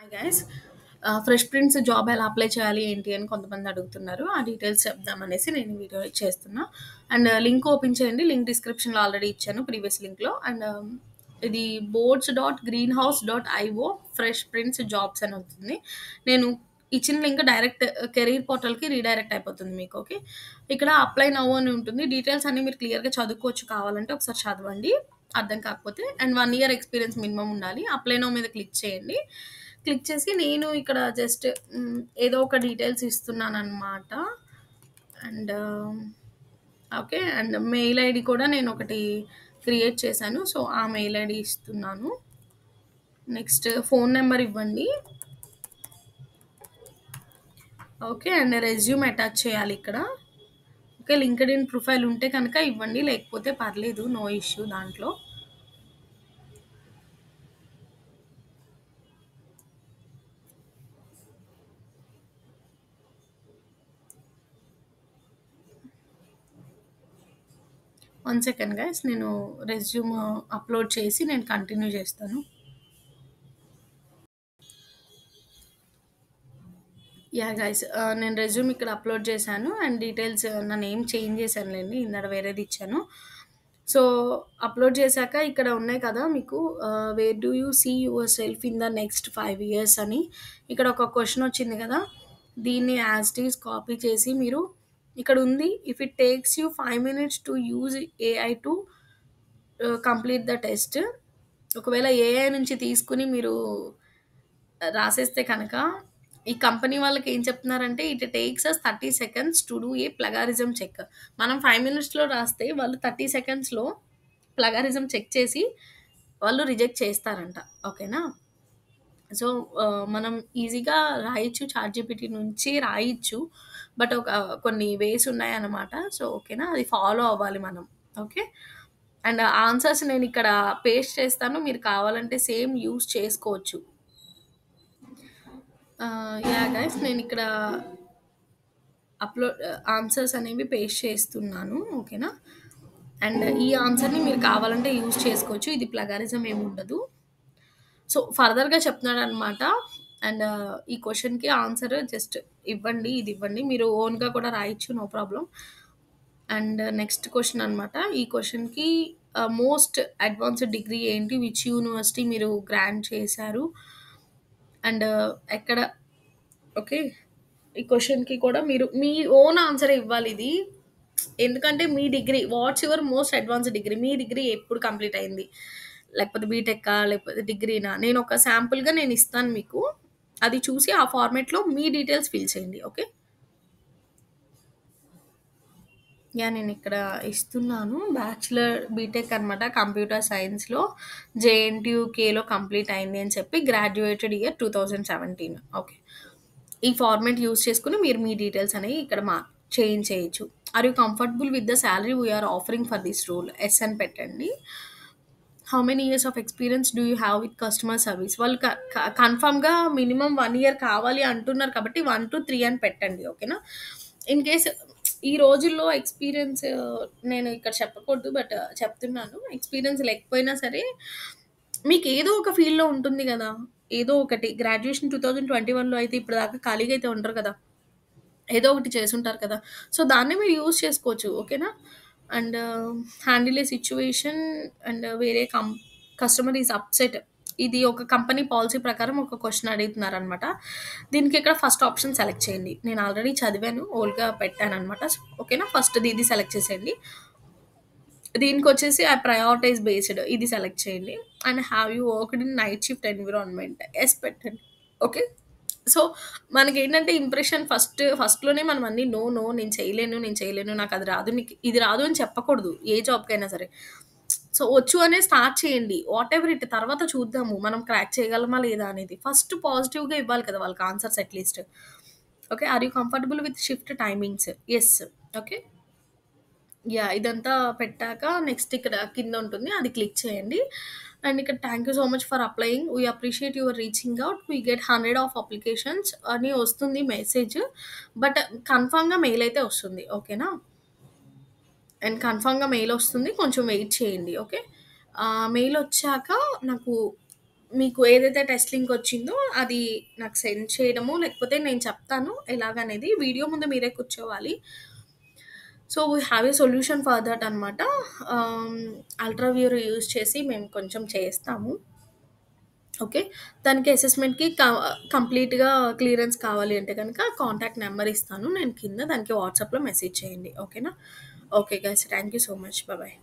Hi guys. Fresh prints job ఎలా apply చేయాలి ఏంటి అని కొంతమంది అడుగుతున్నారు. ఆ డీటెయిల్స్ చెప్దామనేసి నేను ఈ వీడియో చేస్తున్నా. అండ్ లింక్ ఓపెన్ చేయండి. లింక్ డిస్క్రిప్షన్లో ఆల్రెడీ ఇచ్చాను ప్రీవియస్ లింక్లో. అండ్ ఇది boards.greenhouse.io ఫ్రెష్ ప్రింట్స్ జాబ్స్ అని అవుతుంది. నేను ఇచ్చిన లింక్ డైరెక్ట్ కెరీర్ పోర్టల్కి రీడైరెక్ట్ అయిపోతుంది మీకు. ఓకే, ఇక్కడ అప్లై నౌ అని ఉంటుంది. డీటెయిల్స్ అన్ని మీరు క్లియర్గా చదువుకోవచ్చు, కావాలంటే ఒకసారి చదవండి అర్థం కాకపోతే. అండ్ 1 year ఎక్స్పీరియన్స్ మినిమం ఉండాలి. అప్లై నౌ మీద క్లిక్ చేయండి. క్లిక్ చేసి నేను ఇక్కడ జస్ట్ ఏదో ఒక డీటెయిల్స్ ఇస్తున్నాను అనమాట. And okay, and mail ID కూడా నేను ఒకటి క్రియేట్ చేశాను, సో ఆ మెయిల్ ఐడి ఇస్తున్నాను. నెక్స్ట్ ఫోన్ నెంబర్ ఇవ్వండి. ఓకే, అండ్ రెజ్యూమ్ అటాచ్ చేయాలి ఇక్కడ. ఓకే, లింక్డ్ ఇన్ ప్రొఫైల్ ఉంటే కనుక ఇవ్వండి, లేకపోతే పర్లేదు, నో ఇష్యూ దాంట్లో. వన్ సెకండ్ గైస్, నేను రెజ్యూమ్ అప్లోడ్ చేసి నేను కంటిన్యూ చేస్తాను. యా గైస్, నేను రెజ్యూమ్ ఇక్కడ అప్లోడ్ చేశాను. అండ్ డీటెయిల్స్ నా నేమ్ చేంజ్ చేశానులేండి, ఇందాక వేరేది ఇచ్చాను. సో అప్లోడ్ చేశాక ఇక్కడ ఉన్నాయి కదా మీకు, where do you see yourself in the next 5 years అని ఇక్కడ ఒక క్వశ్చన్ వచ్చింది కదా. దీన్ని యాజ్ ఇట్ ఈస్ కాపీ చేసి మీరు ఇక్కడ ఉంది, if it takes you 5 minutes to use AI to complete the test. ఒకవేళ ఏఐ నుంచి తీసుకుని మీరు రాసేస్తే కనుక ఈ కంపెనీ వాళ్ళకి ఏం చెప్తున్నారంటే, it takes us 30 seconds to do a plagiarism check. మనం 5 minutesలో రాస్తే వాళ్ళు 30 secondsలో ప్లగారిజం చెక్ చేసి వాళ్ళు రిజెక్ట్ చేస్తారంట. ఓకేనా? సో మనం ఈజీగా రాయొచ్చు, చాట్‌జీపీటీ నుంచి రాయొచ్చు. బట్ కొన్ని వేస్ ఉన్నాయన్నమాట. సో ఓకేనా, అది ఫాలో అవ్వాలి మనం. ఓకే, అండ్ ఆన్సర్స్ నేను ఇక్కడ పేస్ట్ చేస్తాను, మీరు కావాలంటే సేమ్ యూజ్ చేసుకోవచ్చు. యా గైస్, నేను ఇక్కడ అప్లోడ్ ఆన్సర్స్ అనేవి పేస్ట్ చేస్తున్నాను. ఓకేనా, అండ్ ఈ ఆన్సర్ని మీరు కావాలంటే యూజ్ చేసుకోవచ్చు, ఇది ప్లగారిజం ఏమి ఉండదు. సో ఫర్దర్గా చెప్తున్నాడు అనమాట. అండ్ ఈ క్వశ్చన్కి ఆన్సర్ జస్ట్ ఇవ్వండి, ఇది ఇవ్వండి, మీరు ఓన్గా కూడా రాయొచ్చు, no problem. And next question అనమాట. ఈ క్వశ్చన్కి మోస్ట్ అడ్వాన్స్డ్ డిగ్రీ ఏంటి, విచ్ యూనివర్సిటీ మీరు గ్రాంట్ చేశారు, అండ్ ఎక్కడ. ఓకే, ఈ క్వశ్చన్కి కూడా మీరు మీ ఓన్ ఆన్సర్ ఇవ్వాలి ఇది. ఎందుకంటే మీ degree, what's your most advanced degree, మీ డిగ్రీ ఎప్పుడు కంప్లీట్ అయింది, లేకపోతే బీటెక్కా లేకపోతే డిగ్రీనా, నేను ఒక శాంపుల్గా నేను ఇస్తాను మీకు, అది చూసి ఆ ఫార్మేట్లో మీ డీటెయిల్స్ ఫిల్ చేయండి. ఓకే, యా నేను ఇక్కడ ఇస్తున్నాను. బ్యాచిలర్ బీటెక్ అనమాట, కంప్యూటర్ సైన్స్లో జేఎన్టీయూకేలో కంప్లీట్ అయింది అని చెప్పి, గ్రాడ్యుయేటెడ్ ఇయర్ 2017. ఓకే, ఈ ఫార్మేట్ యూస్ చేసుకుని మీరు మీ డీటెయిల్స్ అనేవి ఇక్కడ చేంజ్ చేయొచ్చు. Are you comfortable with the salary we're offering for this role, yes అని పెట్టండి. How many years of experience do you have with customer service, వాళ్ళు కన్ఫామ్గా మినిమం 1 year కావాలి అంటున్నారు కాబట్టి 1 to 3 అని పెట్టండి. ఓకేనా, ఇన్ కేస్ ఈ రోజుల్లో ఎక్స్పీరియన్స్ నేను ఇక్కడ చెప్పకూడదు, బట్ చెప్తున్నాను, ఎక్స్పీరియన్స్ లేకపోయినా సరే మీకు ఏదో ఒక ఫీల్డ్లో ఉంటుంది కదా, ఏదో ఒకటి. గ్రాడ్యుయేషన్ 2021లో అయితే ఇప్పుడు దాకా ఖాళీగా అయితే ఉండరు కదా, ఏదో ఒకటి చేసుంటారు కదా. సో దాన్నే మీరు యూజ్ చేసుకోవచ్చు. ఓకేనా, and handle A situation, and వేరే కస్టమర్ ఈజ్ అప్సెట్. ఇది ఒక కంపెనీ పాలసీ ప్రకారం ఒక క్వశ్చన్ అడుగుతున్నారు అనమాట. దీనికి ఇక్కడ ఫస్ట్ ఆప్షన్ సెలెక్ట్ చేయండి. నేను ఆల్రెడీ చదివాను, ఓల్డ్గా పెట్టాను అనమాట. ఓకేనా, ఫస్ట్ ఇది సెలెక్ట్ చేసేయండి. దీనికి వచ్చేసి ఆ ప్రయారిటైజ్ బేస్డ్ ఇది సెలెక్ట్ చేయండి. And have you worked in night shift environment, yes పెట్టండి. ఓకే, సో మనకేంటంటే ఇంప్రెషన్ ఫస్ట్‌లోనే మనం అన్నీ నో, నో నేను చేయలేను, నాకు అది రాదు, నీకు ఇది రాదు అని చెప్పకూడదు ఏ జాబ్‌కైనా సరే. సో వచ్చు అనే స్టార్ట్ చేయండి. వాటెవర్ ఇట్, తర్వాత చూద్దాము మనం క్రాక్ చేయగలమా లేదా అనేది. ఫస్ట్ పాజిటివ్‌గా ఇవ్వాలి కదా వాళ్ళకి answers at least. Okay, are you comfortable with shift timings, yes. Okay, yeah! ఇదంతా పెట్టాక నెక్స్ట్ ఇక్కడ కింద ఉంటుంది, అది క్లిక్ చేయండి. అండ్ ఇక్కడ thank you so much for applying. We appreciate your reaching out. We get 100 of applications అని వస్తుంది మెసేజ్. బట్ కన్ఫర్మ్‌గా మెయిల్ అయితే వస్తుంది. ఓకేనా, అండ్ కన్ఫర్మ్‌గా మెయిల్ వస్తుంది. కొంచెం వెయిట్ చేయండి. ఓకే, మెయిల్ వచ్చాక నాకు మీకు ఏదైతే టెస్ట్ లింక్ వచ్చిందో అది నాకు సెండ్ చేయడము, లేకపోతే నేను చెప్తాను ఎలాగనేది. వీడియో ముందు మీరే కూర్చోవాలి. So, we have a solution for that అనమాట. అల్ట్రావ్యూర్ యూజ్ చేసి మేము కొంచెం చేస్తాము. ఓకే. దానికి అసెస్మెంట్‌కి కంప్లీట్‌గా క్లియరెన్స్ కావాలి అంటే గనక కాంటాక్ట్ నంబర్ ఇస్తాను నేను కింద. దానికి వాట్సాప్‌లో మెసేజ్ చేయండి. ఓకేనా? Okay guys. Thank you so much. Bye.